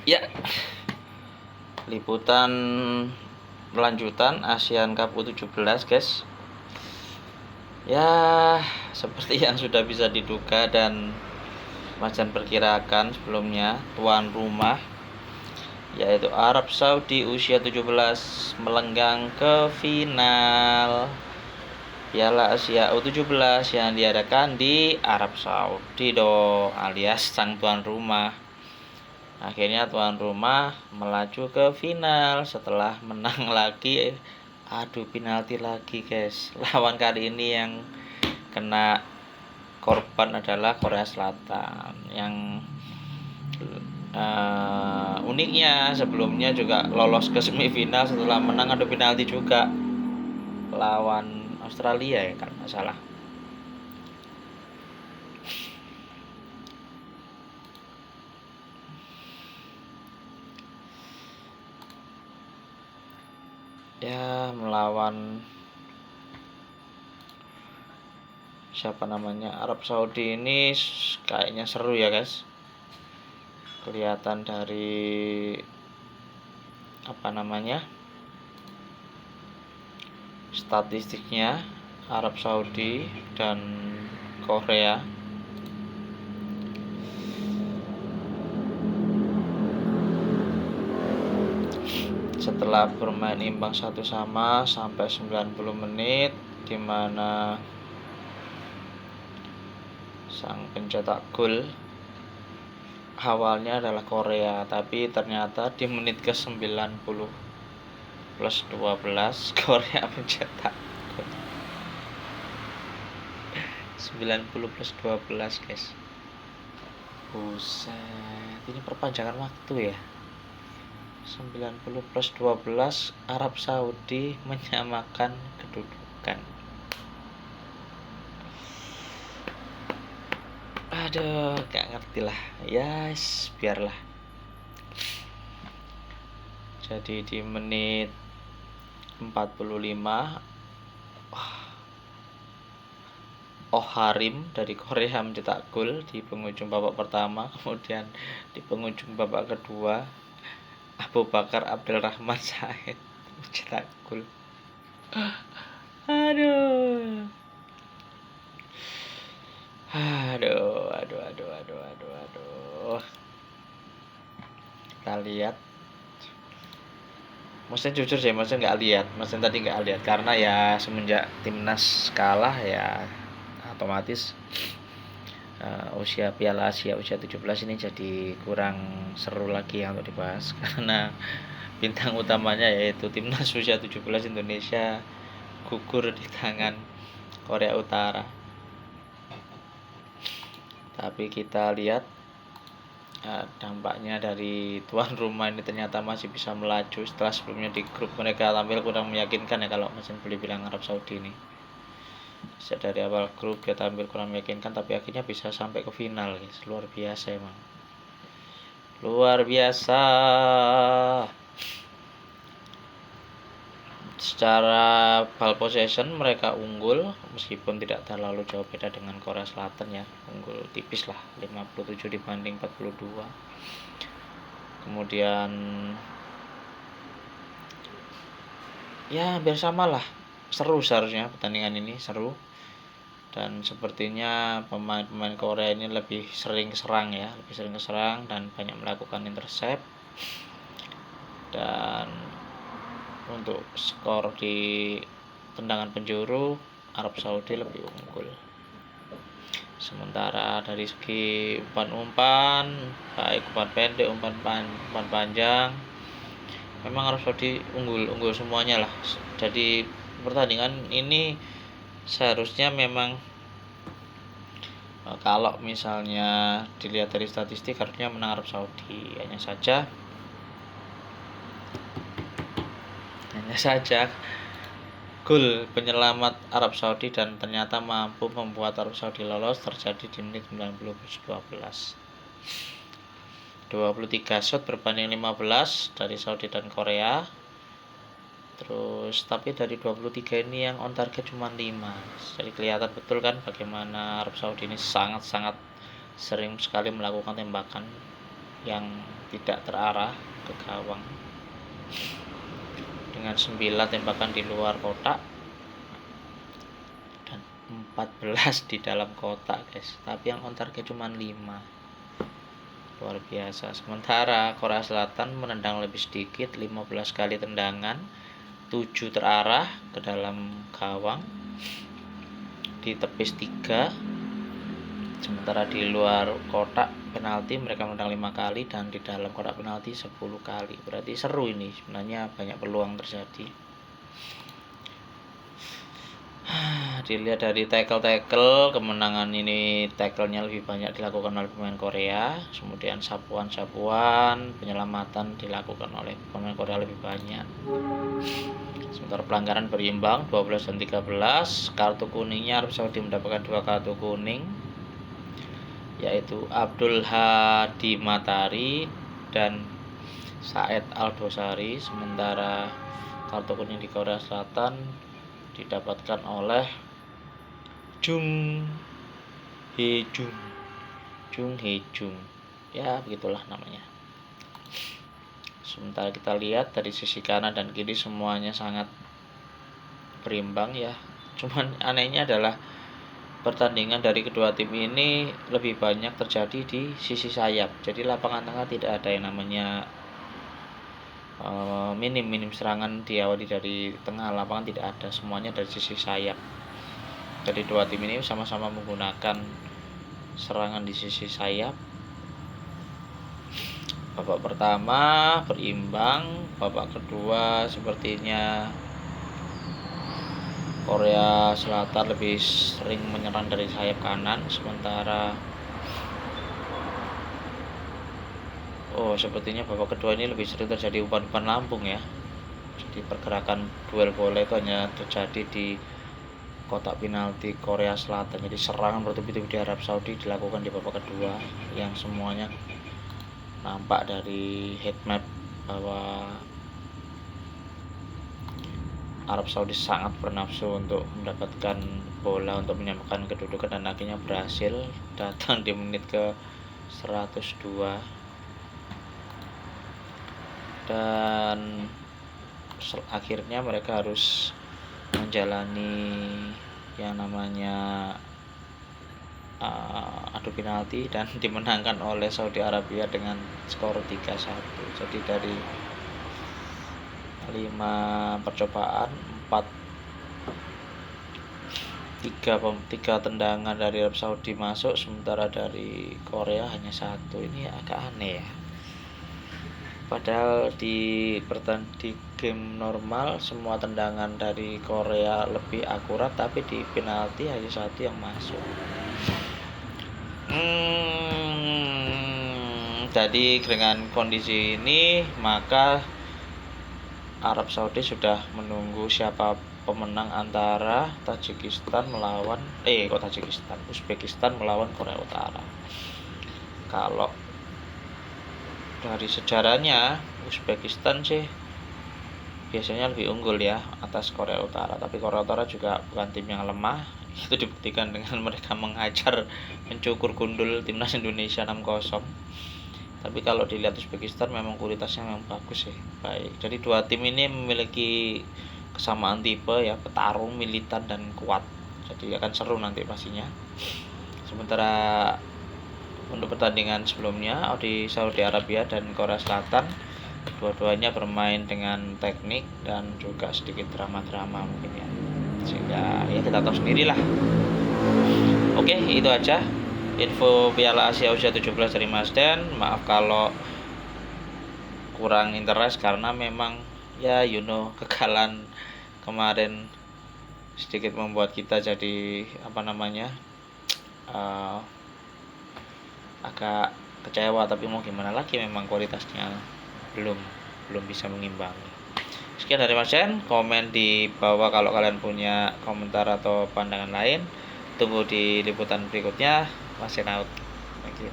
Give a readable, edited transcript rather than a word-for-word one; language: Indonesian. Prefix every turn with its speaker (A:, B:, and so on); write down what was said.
A: Ya, liputan lanjutan Asian Cup U17 guys. Ya, seperti yang sudah bisa diduga dan Macan perkirakan sebelumnya, tuan rumah yaitu Arab Saudi usia 17 melenggang ke final Piala Asia U17 yang diadakan di Arab Saudi alias sang tuan rumah. Akhirnya tuan rumah melaju ke final setelah menang lagi. Aduh, penalti lagi guys. Lawan kali ini yang kena korban adalah Korea Selatan. Yang uniknya sebelumnya juga lolos ke semifinal setelah menang adu penalti juga lawan Australia ya kalau nggak salah. Ya, melawan siapa namanya, Arab Saudi ini kayaknya seru ya guys. Kelihatan dari statistiknya Arab Saudi dan Korea. Setelah bermain imbang 1-1 sampai 90 menit, di mana sang pencetak gol awalnya adalah Korea, tapi ternyata di menit ke 90 plus 12 Korea mencetak gol. 90 plus 12 guys. Buset, ini perpanjangan waktu ya. 90 plus 12 Arab Saudi menyamakan kedudukan. Aduh, gak ngerti lah. Yes, biarlah. Jadi di menit 45 Harim dari Korea mencetak gol di penghujung babak pertama. Kemudian di penghujung babak kedua Abu Bakar Abdul Rahman Said mencetak gol. Aduh. Kita lihat. Maksudnya jujur sih, maksudnya nggak lihat. Maksudnya tadi nggak lihat karena ya semenjak timnas kalah ya otomatis usia Piala Asia usia 17 ini jadi kurang seru lagi ya untuk dibahas karena bintang utamanya yaitu timnas usia 17 Indonesia gugur di tangan Korea Utara. Tapi kita lihat dampaknya dari tuan rumah ini ternyata masih bisa melaju setelah sebelumnya di grup mereka tampil kurang meyakinkan ya kalau mesin boleh bilang Arab Saudi ini. Sejak dari awal grup dia tampil kurang meyakinkan tapi akhirnya bisa sampai ke final guys. Luar biasa emang. Luar biasa. Secara ball possession mereka unggul meskipun tidak terlalu jauh beda dengan Korea Selatan ya. Unggul tipis lah 57 dibanding 42. Kemudian ya hampir sama lah. Seru seharusnya pertandingan ini seru. Dan sepertinya pemain-pemain Korea ini lebih sering serang dan banyak melakukan intercept. Dan untuk skor di tendangan penjuru Arab Saudi lebih unggul. Sementara dari segi umpan baik umpan pendek, umpan panjang, memang Arab Saudi unggul semuanya lah. Jadi pertandingan ini seharusnya memang kalau misalnya dilihat dari statistik harusnya menang Arab Saudi. Hanya saja gol penyelamat Arab Saudi dan ternyata mampu membuat Arab Saudi lolos terjadi di menit 90 plus 12. 23 shot berbanding 15 dari Saudi dan Korea. Terus tapi dari 23 ini yang on target cuma 5. Jadi kelihatan betul kan bagaimana Arab Saudi ini sangat-sangat sering sekali melakukan tembakan yang tidak terarah ke gawang, dengan 9 tembakan di luar kotak dan 14 di dalam kotak guys, tapi yang on target cuma 5. Luar biasa. Sementara Korea Selatan menendang lebih sedikit, 15 kali tendangan, 7 terarah ke dalam gawang, di tepis 3. Sementara di luar kotak penalti mereka menendang 5 kali dan di dalam kotak penalti 10 kali. Berarti seru ini, sebenarnya banyak peluang terjadi. Dilihat dari tackle kemenangan ini, tackle-nya lebih banyak dilakukan oleh pemain Korea, kemudian sapuan penyelamatan dilakukan oleh pemain Korea lebih banyak. Sementara pelanggaran berimbang 12 dan 13. Kartu kuningnya Arab Saudi mendapatkan 2 kartu kuning, yaitu Abdul Hadi Matari dan Saed Aldosari. Sementara kartu kuning di Korea Selatan didapatkan oleh Jung Hee-jung, ya begitulah namanya. Sementara kita lihat dari sisi kanan dan kiri semuanya sangat berimbang ya. Cuman anehnya adalah pertandingan dari kedua tim ini lebih banyak terjadi di sisi sayap. Jadi lapangan tengah tidak ada yang namanya minim serangan diawali dari tengah lapangan, tidak ada, semuanya dari sisi sayap. Jadi dua tim ini sama-sama menggunakan serangan di sisi sayap. Babak pertama berimbang, babak kedua sepertinya Korea Selatan lebih sering menyerang dari sayap kanan, sementara sepertinya babak kedua ini lebih sering terjadi umpan-umpan lambung ya. Jadi pergerakan duel bola itu hanya terjadi di kotak penalti Korea Selatan. Jadi serangan bertubi-tubi di Arab Saudi dilakukan di babak kedua, yang semuanya nampak dari heat map bahwa Arab Saudi sangat bernafsu untuk mendapatkan bola untuk menyamakan kedudukan, dan akhirnya berhasil datang di menit ke 102. Dan akhirnya mereka harus menjalani yang namanya adu penalti dan dimenangkan oleh Saudi Arabia dengan skor 3-1. Jadi dari 5 percobaan 3 tendangan dari Arab Saudi masuk, sementara dari Korea hanya 1. Ini agak aneh ya. Padahal di game normal semua tendangan dari Korea lebih akurat, tapi di penalti hanya 1 yang masuk. Jadi dengan kondisi ini maka Arab Saudi sudah menunggu siapa pemenang antara Uzbekistan melawan Korea Utara. Kalau dari sejarahnya Uzbekistan sih biasanya lebih unggul ya atas Korea Utara, tapi Korea Utara juga bukan tim yang lemah. Itu dibuktikan dengan mereka mengajar, mencukur gundul timnas Indonesia 6-0. Tapi kalau dilihat Uzbekistan memang kualitasnya memang bagus ya, baik. Jadi dua tim ini memiliki kesamaan tipe ya, petarung militan dan kuat. Jadi akan seru nanti pastinya. Sementara untuk pertandingan sebelumnya di Saudi Arabia dan Korea Selatan, dua-duanya bermain dengan teknik dan juga sedikit drama-drama mungkin ya, sehingga ya kita tahu sendirilah. Oke, itu aja info Piala Asia U17 dari Mas Den. Maaf kalau kurang interest karena memang ya kegagalan kemarin sedikit membuat kita jadi agak kecewa, tapi mau gimana lagi, memang kualitasnya belum bisa mengimbangi. Sekian dari Mas Den, komen di bawah kalau kalian punya komentar atau pandangan lain. Tunggu di liputan berikutnya. Mas Den out. Thank you.